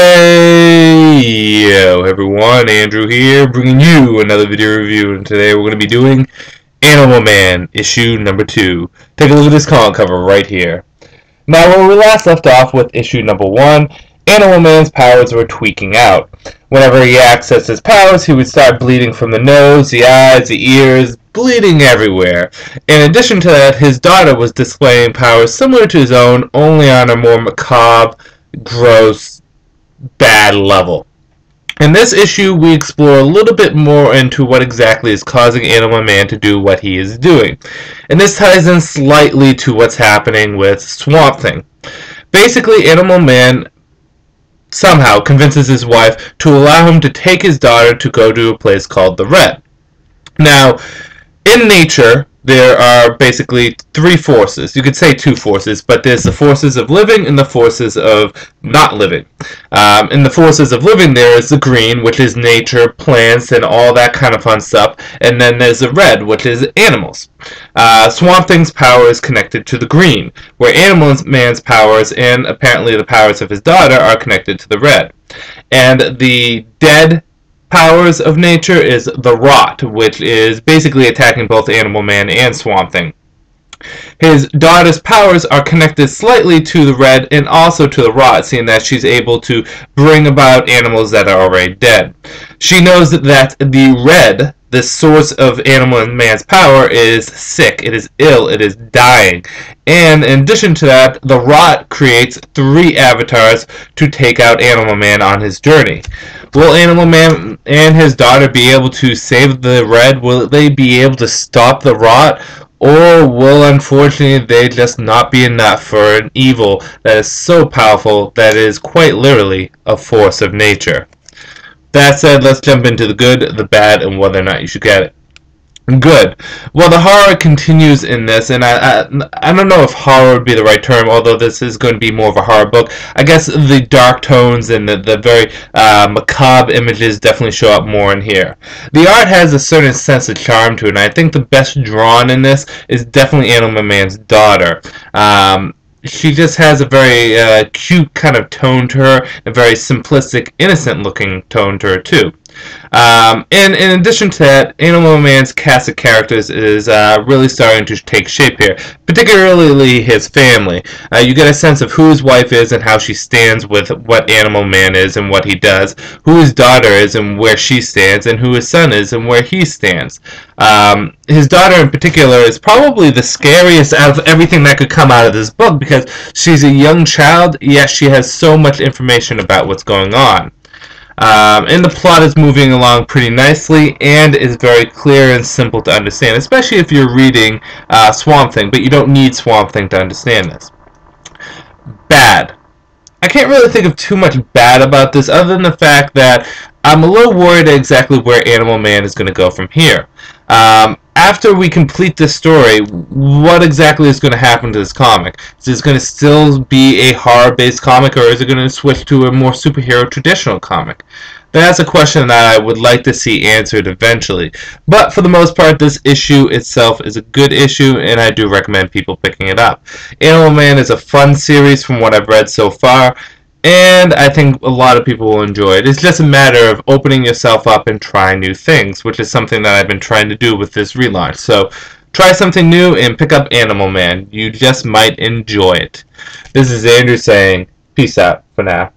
Hey, yo everyone, Andrew here, bringing you another video review, and today we're going to be doing Animal Man, issue number 2. Take a look at this comic cover right here. Now, when we last left off with issue number 1, Animal Man's powers were tweaking out. Whenever he accessed his powers, he would start bleeding from the nose, the eyes, the ears, bleeding everywhere. In addition to that, his daughter was displaying powers similar to his own, only on a more macabre, gross, bad level. In this issue, we explore a little bit more into what exactly is causing Animal Man to do what he is doing. And this ties in slightly to what's happening with Swamp Thing. Basically, Animal Man somehow convinces his wife to allow him to take his daughter to go to a place called the Red. Now, in nature, there are basically three forces. You could say two forces, but there's the forces of living and the forces of not living. In the forces of living, there is the green, which is nature, plants, and all that kind of fun stuff. And then there's the red, which is animals. Swamp Thing's power is connected to the green, where Animal Man's powers and apparently the powers of his daughter are connected to the red. And the dead powers of nature is the rot, which is basically attacking both Animal Man and Swamp Thing. His daughter's powers are connected slightly to the red and also to the rot, seeing that she's able to bring about animals that are already dead. She knows that the red, the source of Animal Man's power, is sick, it is ill, it is dying. And in addition to that, the rot creates 3 avatars to take out Animal Man on his journey. Will Animal Man and his daughter be able to save the red? Will they be able to stop the rot? Or will, unfortunately, they just not be enough for an evil that is so powerful that it is quite literally a force of nature? That said, let's jump into the good, the bad, and whether or not you should get it. Good. Well, the horror continues in this, and I don't know if horror would be the right term, although this is going to be more of a horror book. I guess the dark tones and the very macabre images definitely show up more in here. The art has a certain sense of charm to it, and I think the best drawn in this is definitely Animal Man's daughter. She just has a very cute kind of tone to her, a very simplistic, innocent-looking tone to her, too. And in addition to that, Animal Man's cast of characters is really starting to take shape here, particularly his family. You get a sense of who his wife is and how she stands with what Animal Man is and what he does, who his daughter is and where she stands, and who his son is and where he stands. His daughter in particular is probably the scariest out of everything that could come out of this book because she's a young child, yet she has so much information about what's going on. And the plot is moving along pretty nicely and is very clear and simple to understand, especially if you're reading Swamp Thing, but you don't need Swamp Thing to understand this. Bad. I can't really think of too much bad about this other than the fact that I'm a little worried exactly where Animal Man is going to go from here. After we complete this story, what exactly is going to happen to this comic? Is this going to still be a horror-based comic, or is it going to switch to a more superhero traditional comic? That's a question that I would like to see answered eventually. But for the most part, this issue itself is a good issue, and I do recommend people picking it up. Animal Man is a fun series from what I've read so far, and I think a lot of people will enjoy it. It's just a matter of opening yourself up and trying new things, which is something that I've been trying to do with this relaunch. So try something new and pick up Animal Man. You just might enjoy it. This is Andrew saying peace out for now.